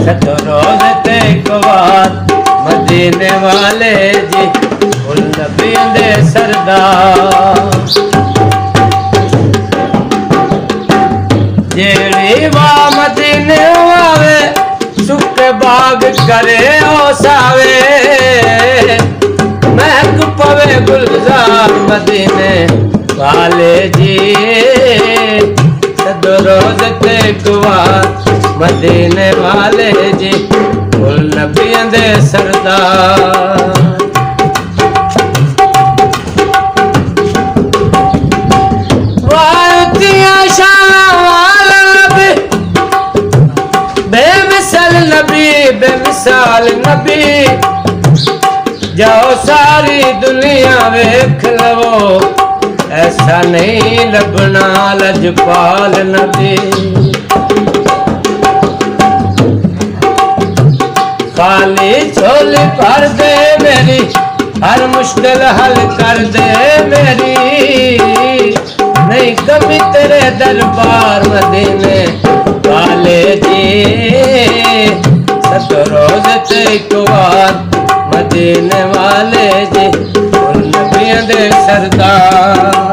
सतो रोज ते कवार मदीने वाले जी फुल नबियों दे सरदार जेड़ी वाह मदीने आवे सुख बाग करे ओसावे महक पवे गुलजार मदीने वाले जी सदो रोज ते कुवार मदीने वाले जी फुल नबियों दे सरदार वातियां शान वाला नबी बेमिसाल नबी बेमिसाल नबी जाओ सारी दुनिया वेख लवो ऐसा नहीं लबना लजपाल नबी खाली झोली भर दे मेरी हर मुश्किल हल कर दे मेरी नहीं कभी तेरे दरबार मदीने वाले जी सतो रोज ते कुवार मदीने वाले जी फुल नबियों दे सरदार